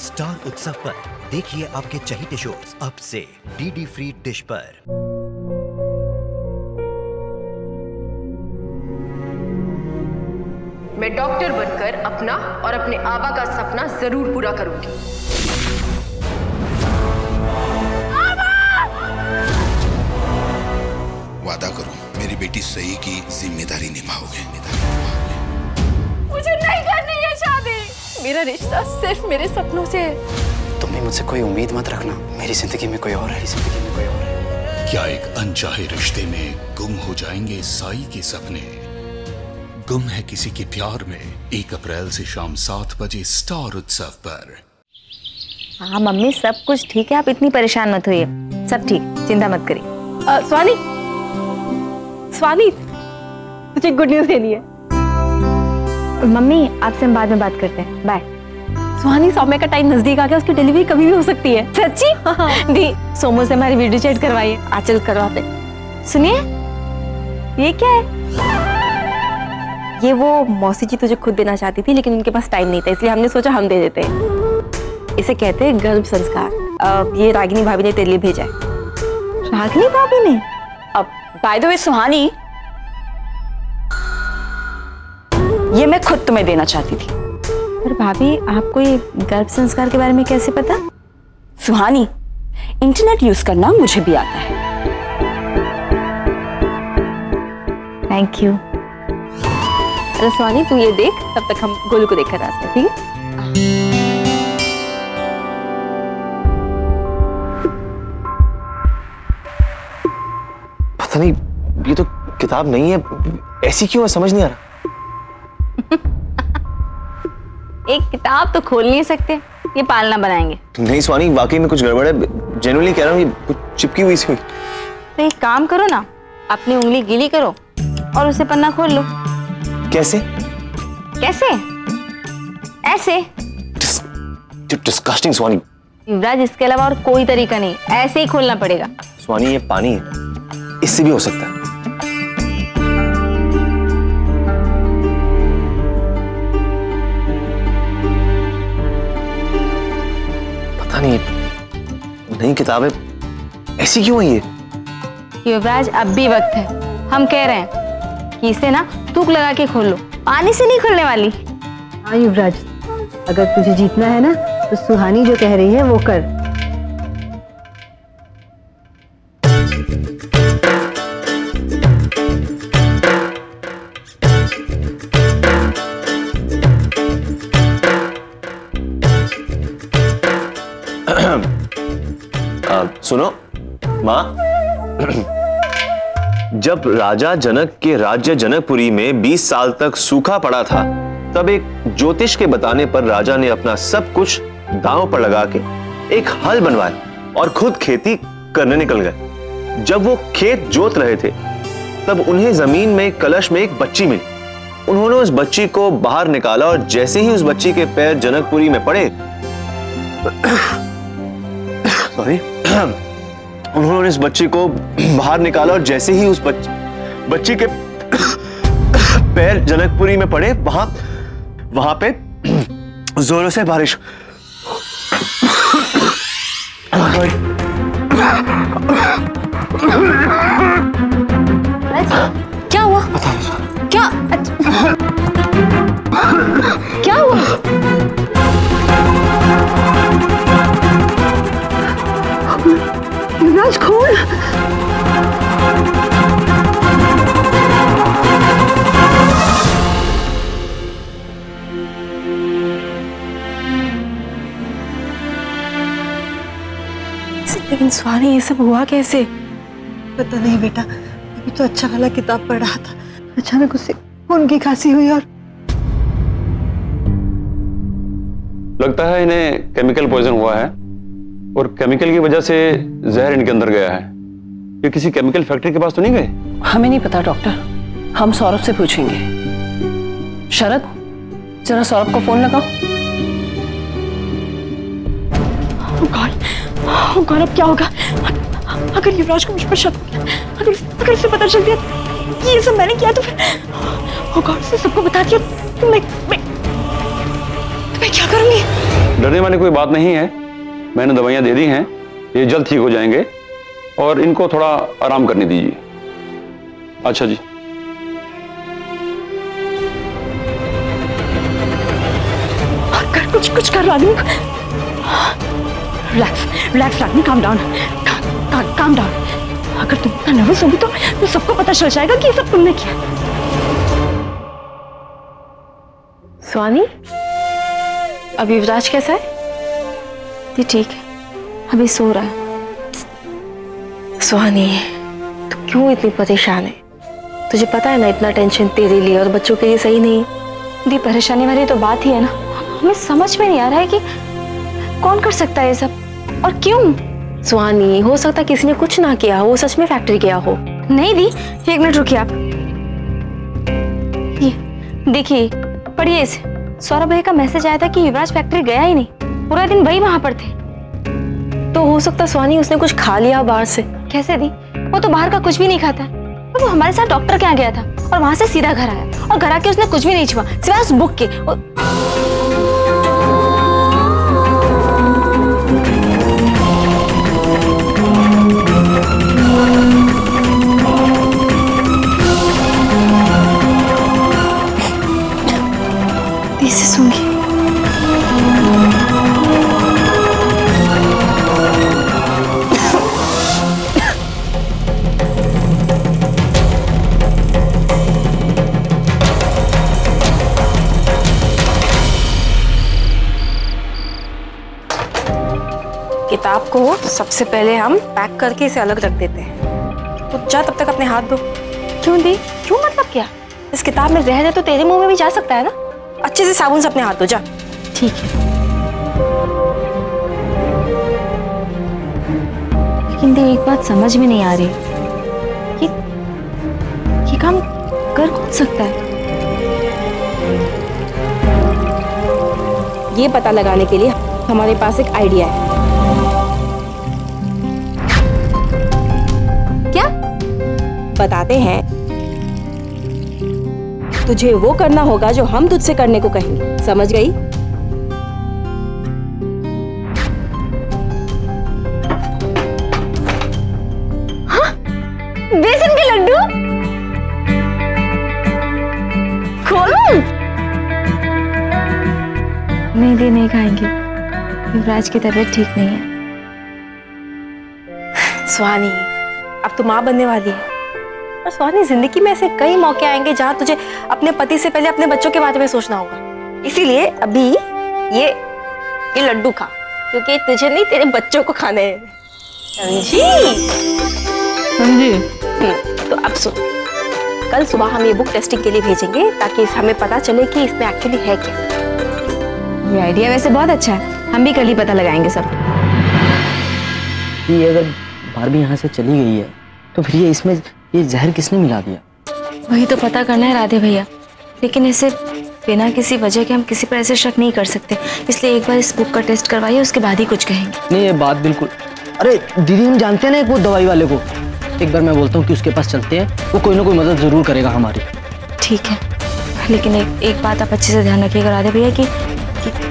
Star उत्सव पर देखिए आपके चहेते शोज अब से डीडी फ्री डिश पर। मैं डॉक्टर बनकर अपना और अपने आबा का सपना जरूर पूरा करूंगी। वादा करो मेरी बेटी सही की जिम्मेदारी निभाओगे। मुझे नहीं करनी है शादी। मेरा रिश्ता सिर्फ मेरे सपनों से है। तुम भी मुझसे कोई उम्मीद मत रखना। मेरी जिंदगी में कोई और है, जिंदगी में कोई और है। क्या एक अनचाहे रिश्ते में गुम हो जाएंगे साई के सपने? गुम है किसी के प्यार में 1 अप्रैल से शाम 7 बजे स्टार उत्सव पर। हाँ मम्मी, सब कुछ ठीक है, आप इतनी परेशान मत होइए। सब ठीक, चिंता मत करिए। स्वानी, स्वानी, तुझे गुड न्यूज देनी है। मम्मी आपसे हम बाद में बात करते हैं, बाय। स्वानी, सौम्य का टाइम नजदीक आ गया, उसकी डिलीवरी कभी भी हो सकती है। सच्ची? दी, सोमो से हमारी वीडियो चैट करवाइए। आचल करवाते। सुनिए, ये क्या है? ये वो मौसी जी तुझे खुद देना चाहती थी, लेकिन उनके पास टाइम नहीं था, इसलिए हमने सोचा हम दे देते हैं। इसे कहते हैं गर्भ संस्कार। ये रागिनी भाभी ने तेरे लिए भेजा है। रागिनी भाभी ने? अब बाय द वे सुहानी, ये मैं खुद तुम्हें देना चाहती थी। पर भाभी, आपको ये गर्भ संस्कार के बारे में कैसे पता? सुहानी, इंटरनेट यूज करना मुझे भी आता है। Thank you. अरे सुहानी, तू ये देख, तब तक हम गोलू को देखकर आते हैं, ठीक है? पता नहीं, ये तो किताब नहीं है, ऐसी क्यों है, समझ नहीं आ रहा। एक किताब तो खोल नहीं सकते, ये पालना बनाएंगे। नहीं स्वानी, वाकई में कुछ गड़बड़ है, जेन्युइनली कह रहा हूँ, ये कुछ चिपकी हुई सी हुई। तो एक काम करो ना, अपनी उंगली गीली करो और उसे पन्ना खोल लो। कैसे? कैसे? ऐसे। डिस्गस्टिंग स्वानी। युवराज, इसके अलावा और कोई तरीका नहीं, ऐसे ही खोलना पड़ेगा। स्वानी, ये पानी है, इससे भी हो सकता है। पता नहीं, नई किताब है, ऐसी क्यों है ये? युवराज, अब भी वक्त है, हम कह रहे हैं कि इसे ना तुक लगा के खोल लो, पानी से नहीं खुलने वाली। हाँ युवराज, अगर तुझे जीतना है ना तो सुहानी जो कह रही है वो कर। सुनो माँ, जब राजा जनक के राज्य जनकपुरी में 20 साल तक सूखा पड़ा था, तब एक ज्योतिष के बताने पर राजा ने अपना सब कुछ दांव पर लगा के एक हल बनवाया और खुद खेती करने निकल गए। जब वो खेत जोत रहे थे, तब उन्हें जमीन में कलश में एक बच्ची मिली। उन्होंने उस बच्ची को बाहर निकाला और जैसे ही उस बच्ची के पैर जनकपुरी में पड़े, सॉरी, उन्होंने इस बच्ची को बाहर निकाला और जैसे ही उस बच्ची के पैर जनकपुरी में पड़े, वहां पे जोरों से बारिश। क्या हुआ? क्या? क्या हुआ? युवराज, खोल। लेकिन स्वानी, ये सब हुआ कैसे? पता नहीं बेटा, अभी तो अच्छा वाला किताब पढ़ रहा था, अचानक उससे खून की खांसी हुई और लगता है इन्हें केमिकल पॉइजन हुआ है और केमिकल की वजह से जहर इनके अंदर गया है। ये किसी केमिकल फैक्ट्री के पास तो नहीं गए? हमें नहीं पता डॉक्टर, हम सौरभ से पूछेंगे। शरद, जरा सौरभ को फोन लगाओ। Oh God, अब क्या होगा? अगर युवराज को मुझ पर शक हो गया, अगर उसे पता चल गया ये सब मैंने किया तो फिर oh God, उसे सबको बता दिया तो मैं क्या करूंगी? डरने वाली कोई बात नहीं है, मैंने दवाइयाँ दे दी हैं, ये जल्द ठीक हो जाएंगे और इनको थोड़ा आराम करने दीजिए। अच्छा जी। कुछ कर Ragini. Relax Ragini, calm down. अगर तुम इतना नर्वस होगी तो सबको पता चल जाएगा कि ये सब तुमने किया। स्वानी, अब युवराज कैसा है? ये ठीक है, अभी सो रहा है। स्वानी, तू क्यों इतनी परेशान है? तुझे पता है ना इतना टेंशन तेरे लिए और बच्चों के लिए सही नहीं। दी परेशानी वाली तो बात ही है ना, हमें समझ में नहीं आ रहा है कि कौन कर सकता है ये सब और क्यों। स्वानी, हो सकता है किसी ने कुछ ना किया हो, वो सच में फैक्ट्री गया हो। नहीं दी, 1 मिनट रुकिए आप। ये देखिए, पढ़िए इसे। सौरभ भैया का मैसेज आया था कि युवराज फैक्ट्री गया ही नहीं, पूरा दिन वही वहां पर थे। तो हो सकता स्वानी उसने कुछ खा लिया बाहर से। कैसे दी? वो तो बाहर का कुछ भी नहीं खाता। वो हमारे साथ डॉक्टर के यहाँ गया था और वहां से सीधा घर आया, और घर आके उसने कुछ भी नहीं छुआ सिवाय उस बुक के। इसे सूंघी। किताब को सबसे पहले हम पैक करके इसे अलग रख देते हैं। तो जा तब तक अपने हाथ धो। क्यों दी? क्यों मतलब क्या? इस किताब में जहर है तो तेरे मुंह में भी जा सकता है ना। अच्छे से साबुन से अपने हाथ धो जा। ठीक है। लेकिन दी एक बात समझ में नहीं आ रही, ये काम कर कौन सकता है? ये पता लगाने के लिए हमारे पास एक आइडिया है। क्या? बताते हैं। तुझे वो करना होगा जो हम तुझसे करने को कहेंगे, समझ गई? हाँ? बेसन के लड्डू? खोलो। नहीं खाएंगे, युवराज की तबीयत ठीक नहीं है। स्वानी, अब तू माँ बनने वाली है और स्वानी, जिंदगी में ऐसे कई मौके आएंगे जहाँ तुझे अपने पति से पहले अपने बच्चों के बारे में सोचना होगा। इसीलिए अभी ये लड्डू खा, क्योंकि तुझे नहीं तेरे बच्चों को खाने हैं। समझी? तो अब सुन, कल सुबह हम ये बुक टेस्टिंग के लिए भेजेंगे ताकि हमें पता चले कि इसमें एक्चुअली है क्या। ये आइडिया वैसे बहुत अच्छा है, हम भी कल ही पता लगाएंगे सब। ये अगर बारबी यहाँ से चली गई है तो फिर ये इसमें ये जहर किसने मिला दिया? वही तो पता करना है राधे भैया, लेकिन ऐसे बिना किसी वजह के हम किसी पर ऐसे शक नहीं कर सकते, इसलिए एक बार इस बुक का टेस्ट करवाइए, उसके बाद ही कुछ कहेंगे। नहीं, ये बात बिल्कुल। अरे दीदी, हम जानते हैं ना वो दवाई वाले को, एक बार मैं बोलता हूँ कि उसके पास चलते हैं, वो कोई ना कोई मदद जरूर करेगा हमारी। ठीक है, लेकिन एक बात आप अच्छे से ध्यान रखिएगा राधे भैया कि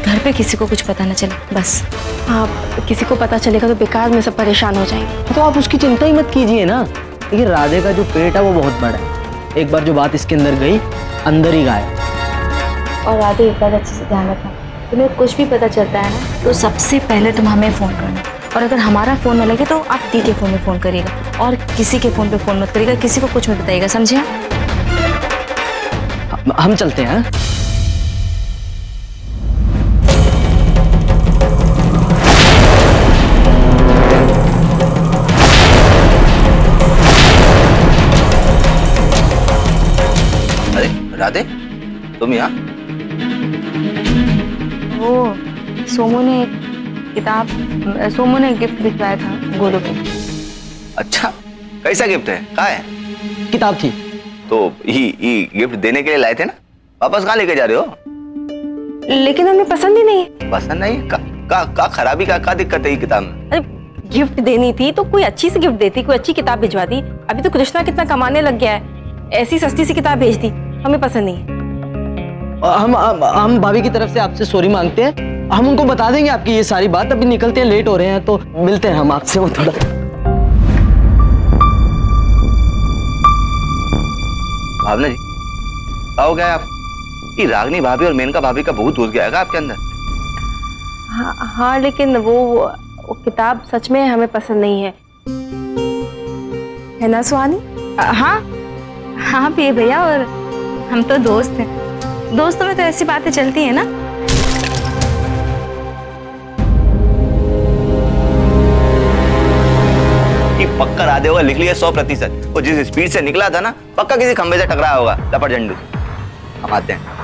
घर पे किसी को कुछ पता न चले, बस। हाँ, किसी को पता चलेगा तो बेकार में सब परेशान हो जाएंगे। तो आप उसकी चिंता ही मत कीजिए ना। देखिए, राधे का जो पेट है वो बहुत बड़ा है, एक बार जो बात इसके अंदर गई अंदर ही गायब। और राधे, एक बात अच्छे से ध्यान रखना, तुम्हें कुछ भी पता चलता है ना तो सबसे पहले तुम हमें फ़ोन करना, और अगर हमारा फ़ोन न लगे तो आप दी के फ़ोन में फ़ोन करिएगा, और किसी के फ़ोन पे फ़ोन मत करिएगा, किसी को कुछ मत बताइएगा, समझे? हम चलते हैं। राधे, तुम यहाँ? वो सोमू ने गिफ्ट भिजवाया था गोलू को। अच्छा, कैसा गिफ्ट है? कहाँ है? किताब थी। तो ये गिफ्ट देने के लिए लाए थे ना, वापस कहाँ लेके जा रहे हो? लेकिन हमें पसंद ही नहीं है। पसंद नहीं? का खराबी का दिक्कत है किताब में? अरे गिफ्ट देनी थी तो कोई अच्छी सी गिफ्ट देती, कोई अच्छी किताब भिजवा दी। अभी तो कृष्णा कितना कमाने लग गया है, ऐसी सस्ती सी किताब भेज दी, हमें पसंद नहीं है। हम भाभी की तरफ से आपसे सॉरी मांगते हैं। हम उनको बता देंगे आपकी ये सारी बात। अभी निकलते हैं, लेट हो रहे हैं, तो मिलते हैं हम आपसे। वो थोड़ा भावना जी, हो गया आप कि रागनी भाभी और मेनका भाभी का भूत घुस गया है आपके अंदर? हाँ, लेकिन वो किताब सच में हमें पसंद नहीं है ना सुहानी? हाँ हाँ प्रिय भैया, और हम तो दोस्त हैं, दोस्तों में तो ऐसी बातें चलती है ना। पक्का राधे होगा, लिख लिया 100%। और जिस स्पीड से निकला था ना, पक्का किसी खंबे से टकराया होगा लपट झंडू। हम आते हैं।